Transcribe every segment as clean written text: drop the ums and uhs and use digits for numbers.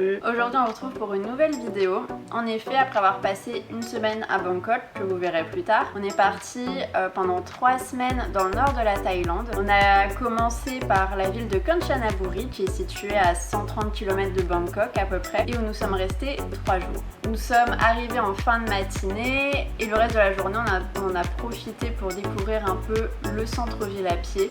Salut! Aujourd'hui on se retrouve pour une nouvelle vidéo. En effet, après avoir passé une semaine à Bangkok, que vous verrez plus tard, on est parti pendant 3 semaines dans le nord de la Thaïlande. On a commencé par la ville de Kanchanaburi qui est située à 130 km de Bangkok à peu près et où nous sommes restés 3 jours. Nous sommes arrivés en fin de matinée et le reste de la journée on a profité pour découvrir un peu le centre-ville à pied.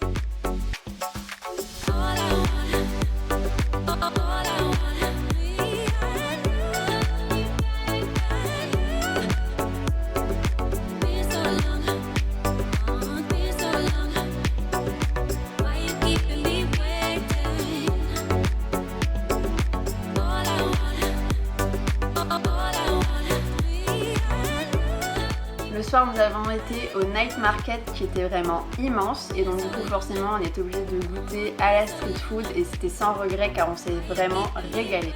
Le soir, nous avons été au night market qui était vraiment immense et donc du coup forcément on était obligé de goûter à la street food et c'était sans regret car on s'est vraiment régalé.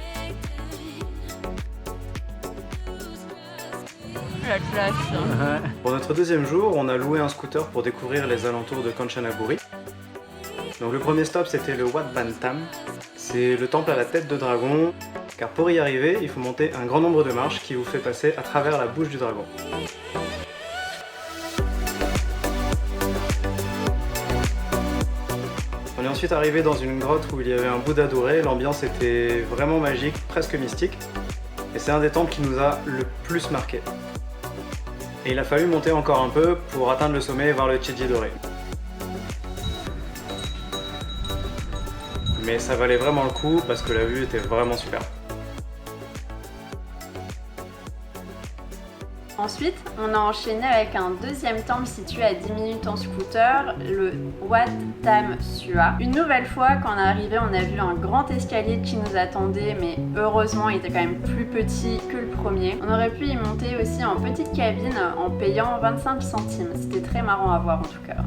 La classe. Pour notre deuxième jour, on a loué un scooter pour découvrir les alentours de Kanchanaburi. Donc le premier stop c'était le Wat Ban Tam. C'est le temple à la tête de dragon, car pour y arriver, il faut monter un grand nombre de marches qui vous fait passer à travers la bouche du dragon. On est ensuite arrivé dans une grotte où il y avait un Bouddha doré, l'ambiance était vraiment magique, presque mystique, et c'est un des temples qui nous a le plus marqué. Et il a fallu monter encore un peu pour atteindre le sommet et voir le Chiji doré. Mais ça valait vraiment le coup parce que la vue était vraiment super. Ensuite, on a enchaîné avec un deuxième temple situé à 10 minutes en scooter, le Wat Tham Sua. Une nouvelle fois, quand on est arrivé, on a vu un grand escalier qui nous attendait, mais heureusement, il était quand même plus petit que le premier. On aurait pu y monter aussi en petite cabine en payant 25 centimes. C'était très marrant à voir en tout cas.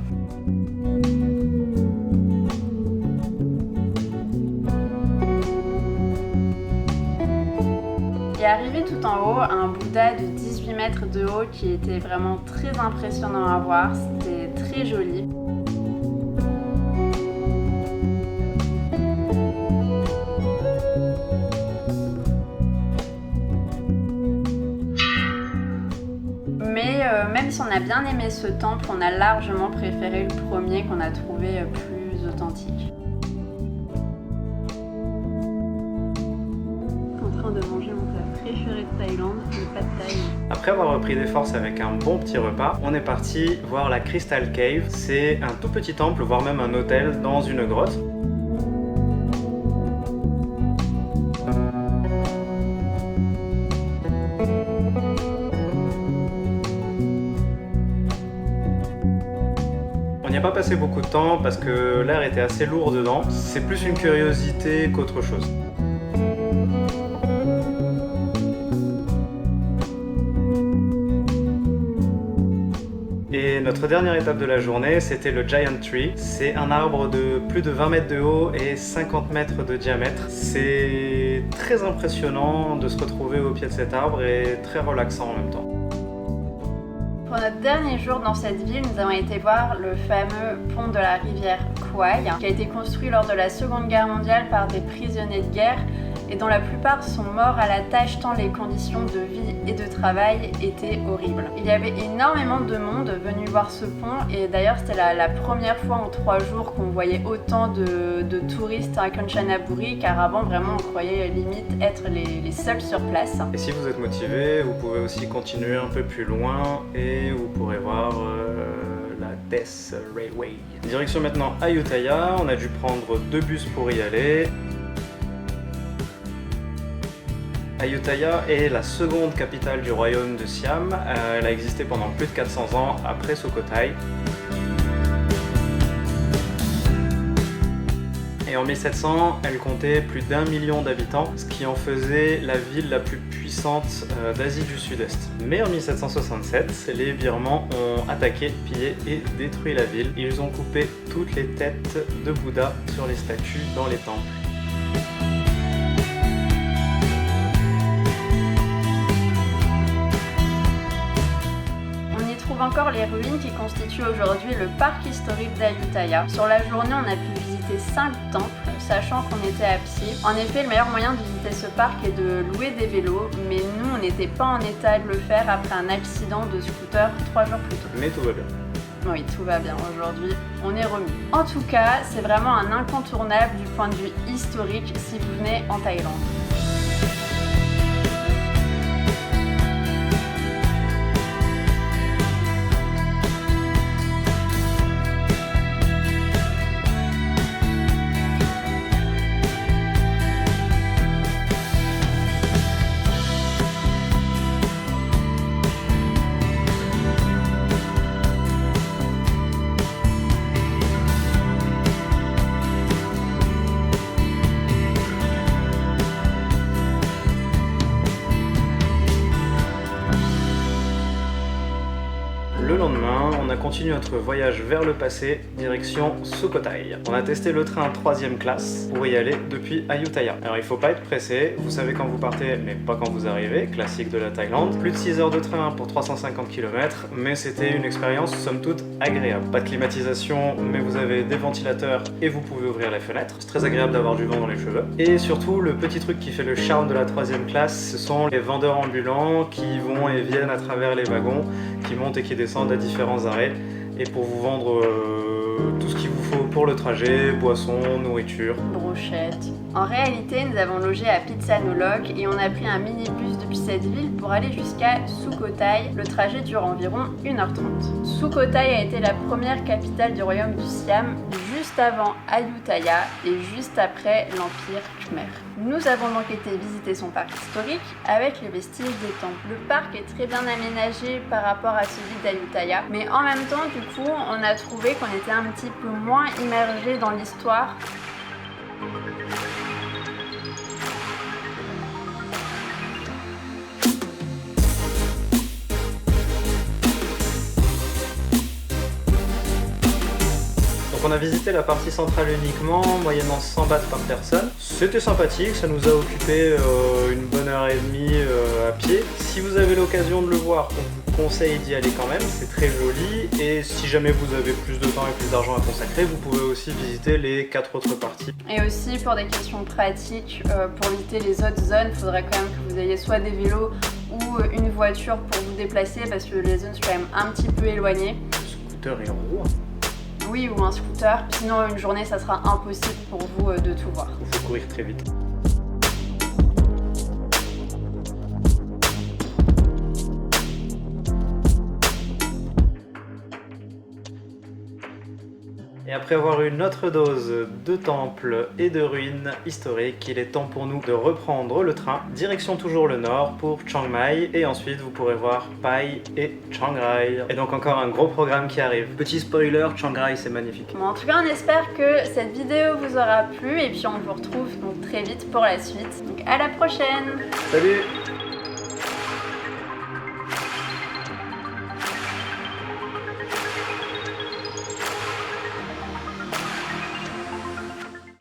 Et arrivé tout en haut, un Bouddha de 18 mètres de haut qui était vraiment très impressionnant à voir, c'était très joli. Mais même si on a bien aimé ce temple, on a largement préféré le premier qu'on a trouvé plus authentique. En train de manger mon plat préféré de Thaïlande, le pad thai. Après avoir repris des forces avec un bon petit repas, on est parti voir la Crystal Cave. C'est un tout petit temple, voire même un hôtel dans une grotte. On n'y a pas passé beaucoup de temps parce que l'air était assez lourd dedans. C'est plus une curiosité qu'autre chose. Et notre dernière étape de la journée, c'était le Giant Tree. C'est un arbre de plus de 20 mètres de haut et 50 mètres de diamètre. C'est très impressionnant de se retrouver au pied de cet arbre et très relaxant en même temps. Pour notre dernier jour dans cette ville, nous avons été voir le fameux pont de la rivière Kwai, qui a été construit lors de la Seconde Guerre mondiale par des prisonniers de guerre et dont la plupart sont morts à la tâche tant les conditions de vie et de travail étaient horribles. Il y avait énormément de monde venu voir ce pont et d'ailleurs c'était la première fois en 3 jours qu'on voyait autant de touristes à Kanchanaburi, car avant vraiment on croyait limite être les seuls sur place. Et si vous êtes motivé, vous pouvez aussi continuer un peu plus loin et vous pourrez voir la Death Railway. Direction maintenant Ayutthaya, on a dû prendre 2 bus pour y aller. Ayutthaya est la seconde capitale du royaume de Siam. Elle a existé pendant plus de 400 ans après Sukhothai. Et en 1700, elle comptait plus d'1 million d'habitants, ce qui en faisait la ville la plus puissante d'Asie du Sud-Est. Mais en 1767, les Birmans ont attaqué, pillé et détruit la ville. Ils ont coupé toutes les têtes de Bouddha sur les statues dans les temples. Encore les ruines qui constituent aujourd'hui le parc historique d'Ayutthaya. Sur la journée, on a pu visiter visiter 5 temples, sachant qu'on était à pied. En effet, le meilleur moyen de visiter ce parc est de louer des vélos, mais nous, on n'était pas en état de le faire après un accident de scooter 3 jours plus tôt. Mais tout va bien. Oui, tout va bien aujourd'hui, on est remis. En tout cas, c'est vraiment un incontournable du point de vue historique si vous venez en Thaïlande. Le lendemain, on a continué notre voyage vers le passé, direction Sukhothai. On a testé le train 3ème classe pour y aller depuis Ayutthaya. Alors il faut pas être pressé, vous savez quand vous partez, mais pas quand vous arrivez, classique de la Thaïlande. Plus de 6 heures de train pour 350 km, mais c'était une expérience somme toute agréable. Pas de climatisation, mais vous avez des ventilateurs et vous pouvez ouvrir les fenêtres. C'est très agréable d'avoir du vent dans les cheveux. Et surtout, le petit truc qui fait le charme de la 3ème classe, ce sont les vendeurs ambulants qui vont et viennent à travers les wagons, qui montent et qui descendent à différents arrêts et pour vous vendre tout ce qu'il vous faut pour le trajet, boissons, nourriture. Brochettes. En réalité, nous avons logé à Phitsanulok et on a pris un minibus depuis cette ville pour aller jusqu'à Sukhothai. Le trajet dure environ 1h30. Sukhothai a été la première capitale du royaume du Siam, juste avant Ayutthaya et juste après l'Empire Khmer. Nous avons donc été visiter son parc historique avec les vestiges des temples. Le parc est très bien aménagé par rapport à celui d'Ayutthaya, mais en même temps, du coup, on a trouvé qu'on était un petit peu moins immergé dans l'histoire. Donc on a visité la partie centrale uniquement, moyennant 100 bahts par personne. C'était sympathique, ça nous a occupé une bonne heure et demie à pied. Si vous avez l'occasion de le voir, on vous conseille d'y aller quand même, c'est très joli. Et si jamais vous avez plus de temps et plus d'argent à consacrer, vous pouvez aussi visiter les 4 autres parties. Et aussi pour des questions pratiques, pour visiter les autres zones, il faudrait quand même que vous ayez soit des vélos ou une voiture pour vous déplacer parce que les zones sont quand même un petit peu éloignées. Scooter et roue. Oui, ou un scooter, sinon une journée ça sera impossible pour vous de tout voir. Il faut courir très vite. Et après avoir eu notre dose de temples et de ruines historiques, il est temps pour nous de reprendre le train, direction toujours le nord pour Chiang Mai, et ensuite vous pourrez voir Pai et Chiang Rai. Et donc encore un gros programme qui arrive. Petit spoiler, Chiang Rai c'est magnifique. Bon, en tout cas on espère que cette vidéo vous aura plu et puis on vous retrouve donc très vite pour la suite. Donc à la prochaine. Salut!